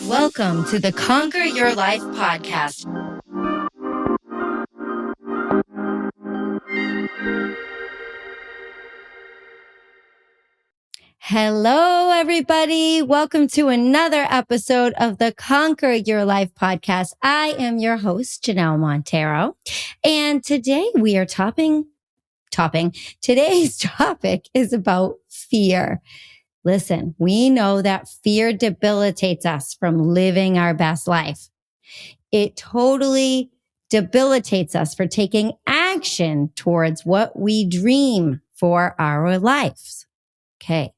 Welcome to the Conquer Your Life podcast. Hello, everybody. Welcome to another episode of the Conquer Your Life podcast. I am your host, Janelle Montero. And today we are today's topic is about fear. Listen, we know that fear debilitates us from living our best life. It totally debilitates us for taking action towards what we dream for our lives. Okay.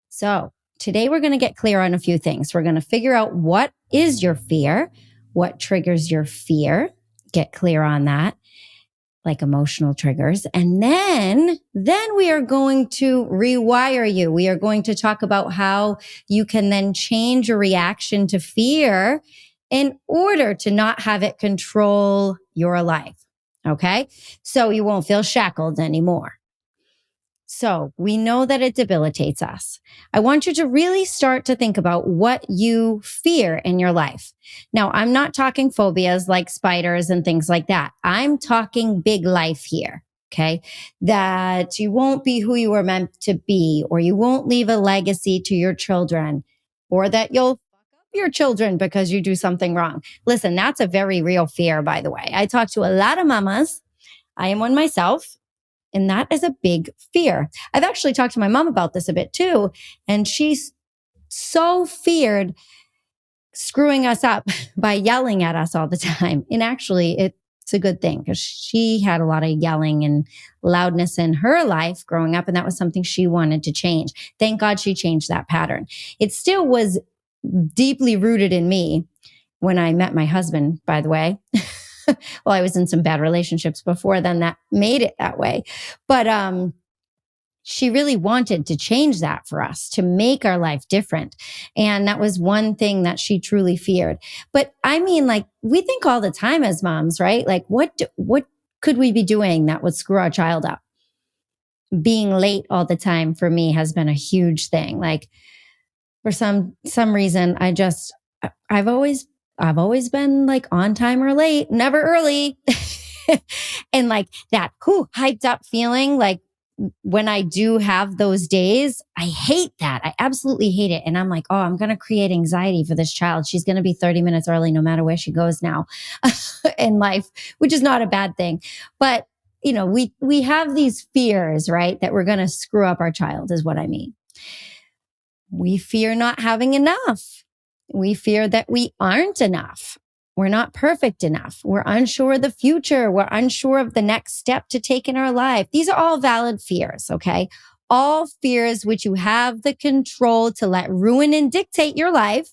So today we're going to get clear on a few things. We're going to figure out what is your fear, what triggers your fear, get clear on that, like emotional triggers. And then we are going to rewire you. We are going to talk about how you can then change your reaction to fear in order to not have it control your life. Okay. So you won't feel shackled anymore. So we know that it debilitates us. I want you to really start to think about what you fear in your life. Now, I'm not talking phobias like spiders and things like that. I'm talking big life here, okay? That you won't be who you were meant to be, or you won't leave a legacy to your children, or that you'll fuck up your children because you do something wrong. Listen, that's a very real fear, by the way. I talk to a lot of mamas. I am one myself. And that is a big fear. I've actually talked to my mom about this a bit too. And she's so feared screwing us up by yelling at us all the time. And actually, it's a good thing because she had a lot of yelling and loudness in her life growing up. And that was something she wanted to change. Thank God she changed that pattern. It still was deeply rooted in me when I met my husband, by the way. Well, I was in some bad relationships before then that made it that way. But she really wanted to change that for us, to make our life different. And that was one thing that she truly feared. But I mean, like, we think all the time as moms, right? Like, what could we be doing that would screw our child up? Being late all the time for me has been a huge thing. Like, for some reason, I've always been like on time or late, never early. And like that hyped up feeling, like when I do have those days, I hate that. I absolutely hate it. And I'm like, oh, I'm going to create anxiety for this child. She's going to be 30 minutes early no matter where she goes now in life, which is not a bad thing. But, you know, we have these fears, right? That we're going to screw up our child is what I mean. We fear not having enough. We fear that we aren't enough. We're not perfect enough. We're unsure of the future. We're unsure of the next step to take in our life. These are all valid fears, okay? All fears which you have the control to let ruin and dictate your life,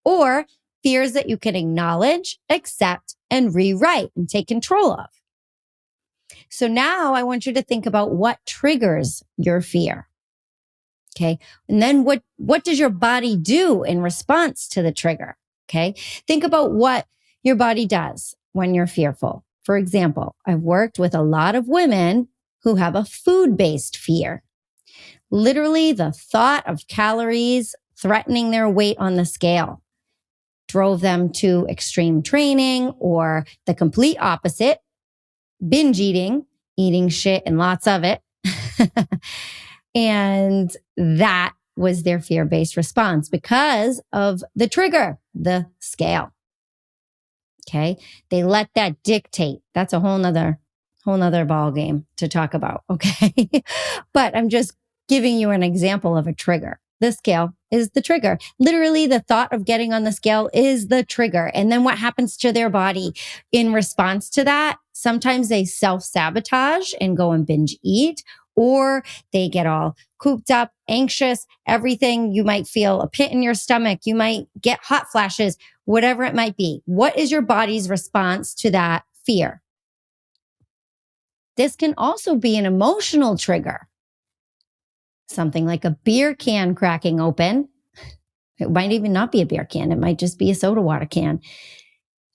or fears that you can acknowledge, accept, and rewrite and take control of. So now I want you to think about what triggers your fear. Okay. And then what does your body do in response to the trigger? Okay. Think about what your body does when you're fearful. For example, I've worked with a lot of women who have a food-based fear. Literally, the thought of calories threatening their weight on the scale drove them to extreme training, or the complete opposite, binge eating shit and lots of it. And that was their fear-based response because of the trigger, the scale. Okay. They let that dictate. That's a whole nother ball game to talk about. Okay. But I'm just giving you an example of a trigger. The scale is the trigger. Literally, the thought of getting on the scale is the trigger. And then what happens to their body in response to that? Sometimes they self-sabotage and go and binge eat, or they get all cooped up, anxious, everything. You might feel a pit in your stomach. You might get hot flashes, whatever it might be. What is your body's response to that fear? This can also be an emotional trigger. Something like a beer can cracking open. It might even not be a beer can. It might just be a soda water can.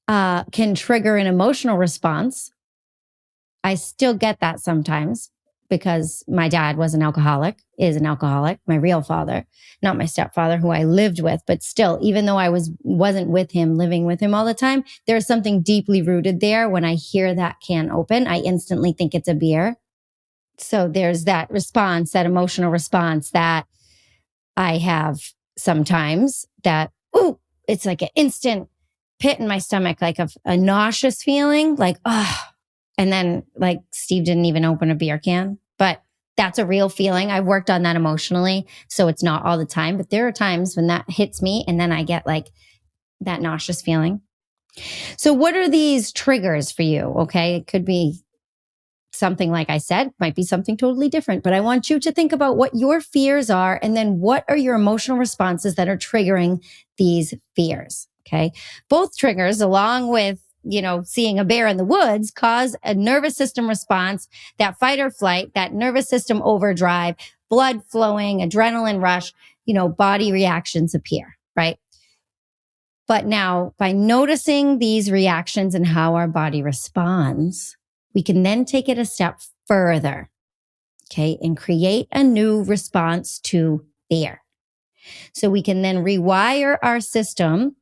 Can trigger an emotional response. I still get that sometimes. because my dad was an alcoholic, is an alcoholic, my real father, not my stepfather who I lived with, but still, even though I wasn't with him, living with him all the time, there's something deeply rooted there. When I hear that can open, I instantly think it's a beer. So there's that response, that emotional response that I have sometimes that, ooh, it's like an instant pit in my stomach, like a nauseous feeling, like, oh, and then like Steve didn't even open a beer can, but that's a real feeling. I've worked on that emotionally. So it's not all the time, but there are times when that hits me and then I get like that nauseous feeling. So what are these triggers for you? Okay. It could be something like I said, might be something totally different, but I want you to think about what your fears are and then what are your emotional responses that are triggering these fears. Okay. Both triggers, along with, seeing a bear in the woods, cause a nervous system response, that fight or flight, that nervous system overdrive, blood flowing, adrenaline rush, body reactions appear, right? But now by noticing these reactions and how our body responds, we can then take it a step further, okay, and create a new response to fear. So we can then rewire our system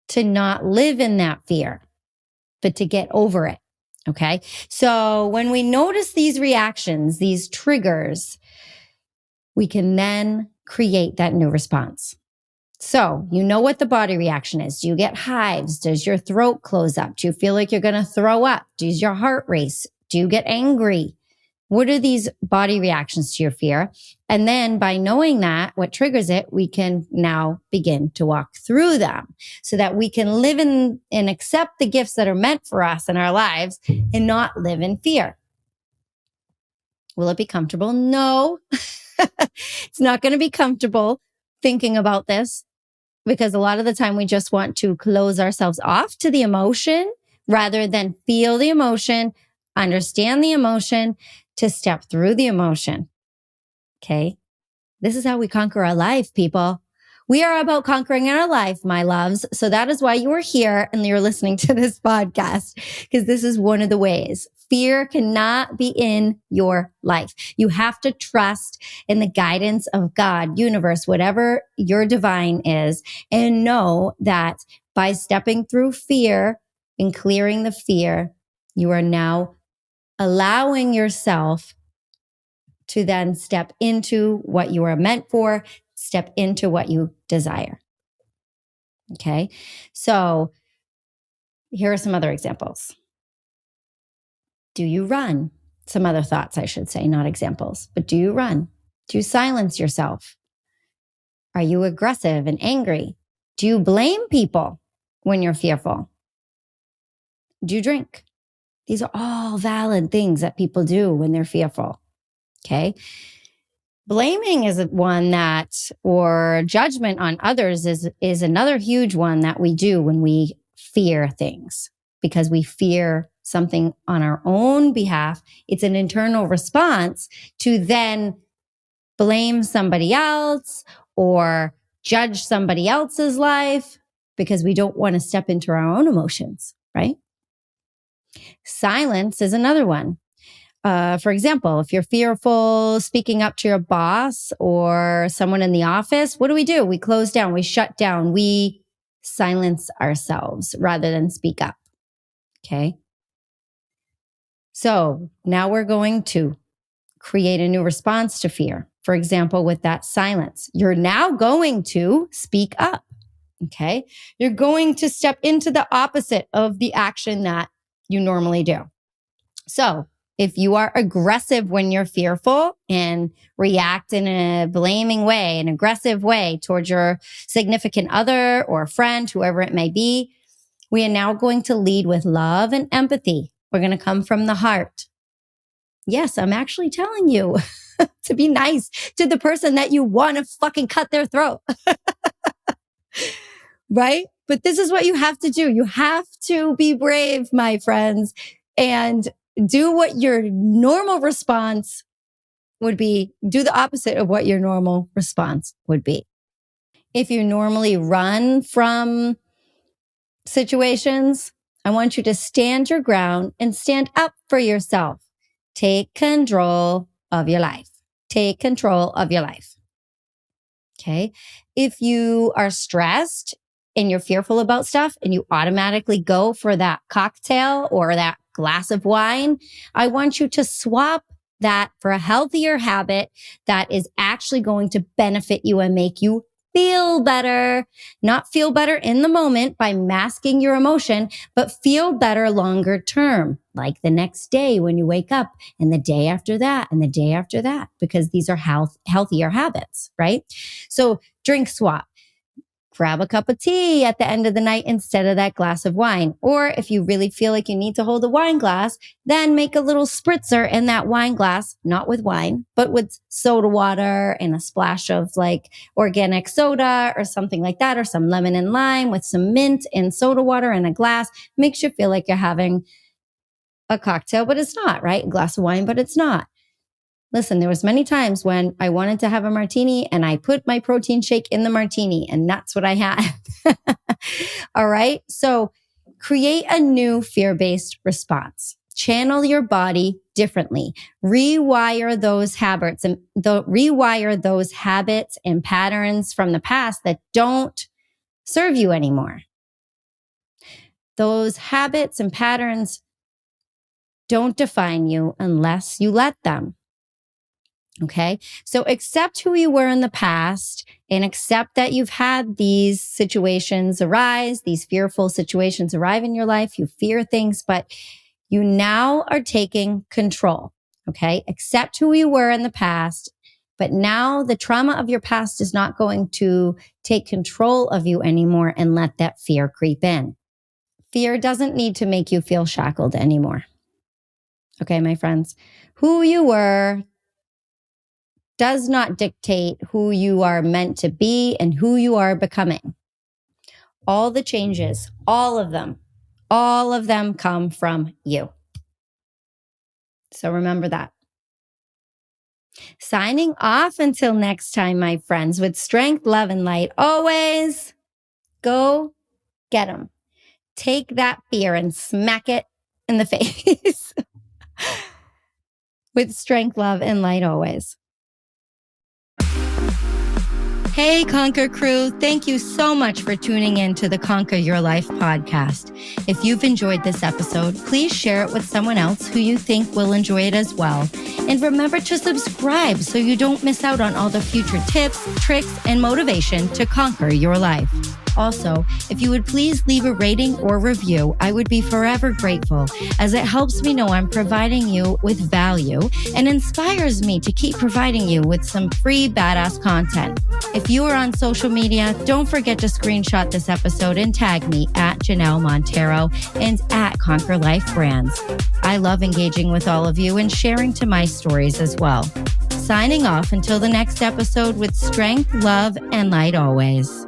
to not live in that fear, but to get over it, okay? So when we notice these reactions, these triggers, we can then create that new response. So you know what the body reaction is. Do you get hives? Does your throat close up? Do you feel like you're going to throw up? Does your heart race? Do you get angry? What are these body reactions to your fear? And then by knowing that, what triggers it, we can now begin to walk through them so that we can live in and accept the gifts that are meant for us in our lives and not live in fear. Will it be comfortable? No, it's not going to be comfortable thinking about this, because a lot of the time we just want to close ourselves off to the emotion rather than feel the emotion, understand the emotion, to step through the emotion. Okay. This is how we conquer our life, people. We are about conquering our life, my loves. So that is why you are here and you're listening to this podcast, because this is one of the ways. Fear cannot be in your life. You have to trust in the guidance of God, universe, whatever your divine is, and know that by stepping through fear and clearing the fear, you are now allowing yourself to then step into what you are meant for, step into what you desire. Okay. So here are some other examples. Do you run? Some other thoughts, I should say, not examples, but do you run? Do you silence yourself? Are you aggressive and angry? Do you blame people when you're fearful? Do you drink? These are all valid things that people do when they're fearful. Okay. Blaming is one that, or judgment on others is another huge one that we do when we fear things, because we fear something on our own behalf. It's an internal response to then blame somebody else or judge somebody else's life because we don't want to step into our own emotions, right? Silence is another one. For example, if you're fearful speaking up to your boss or someone in the office, what do? We close down, we shut down, we silence ourselves rather than speak up. Okay. So now we're going to create a new response to fear. For example, with that silence, you're now going to speak up. Okay. You're going to step into the opposite of the action that you normally do. So if you are aggressive when you're fearful and react in a blaming way, an aggressive way towards your significant other or friend, whoever it may be, we are now going to lead with love and empathy. We're going to come from the heart. Yes, I'm actually telling you to be nice to the person that you want to fucking cut their throat. Right? But this is what you have to do. You have to be brave, my friends, and do what your normal response would be. Do the opposite of what your normal response would be. If you normally run from situations, I want you to stand your ground and stand up for yourself. Take control of your life. Take control of your life. Okay. If you are stressed and you're fearful about stuff and you automatically go for that cocktail or that glass of wine, I want you to swap that for a healthier habit that is actually going to benefit you and make you feel better. Not feel better in the moment by masking your emotion, but feel better longer term, like the next day when you wake up and the day after that and the day after that, because these are healthier habits, right? So drink swap. Grab a cup of tea at the end of the night instead of that glass of wine. Or if you really feel like you need to hold a wine glass, then make a little spritzer in that wine glass, not with wine, but with soda water and a splash of like organic soda or something like that, or some lemon and lime with some mint and soda water in a glass. Makes you feel like you're having a cocktail, but it's not, right? A glass of wine, but it's not. Listen, there was many times when I wanted to have a martini and I put my protein shake in the martini and that's what I had. All right. So create a new fear-based response. Channel your body differently. Rewire those habits and patterns from the past that don't serve you anymore. Those habits and patterns don't define you unless you let them. Okay. So accept who you were in the past and accept that you've had these situations arise, these fearful situations arrive in your life. You fear things, but you now are taking control. Okay. Accept who you were in the past, but now the trauma of your past is not going to take control of you anymore and let that fear creep in. Fear doesn't need to make you feel shackled anymore. Okay, my friends, who you were does not dictate who you are meant to be and who you are becoming. All the changes, all of them come from you. So remember that. Signing off until next time, my friends, with strength, love, and light always. Go get them. Take that fear and smack it in the face. With strength, love, and light always. Hey, Conquer crew. Thank you so much for tuning in to the Conquer Your Life podcast. If you've enjoyed this episode, please share it with someone else who you think will enjoy it as well. And remember to subscribe so you don't miss out on all the future tips, tricks, and motivation to conquer your life. Also, if you would please leave a rating or review, I would be forever grateful, as it helps me know I'm providing you with value and inspires me to keep providing you with some free badass content. If you are on social media, don't forget to screenshot this episode and tag me at Janelle Montero and at Conquer Life Brands. I love engaging with all of you and sharing to my stories as well. Signing off until the next episode with strength, love, and light always.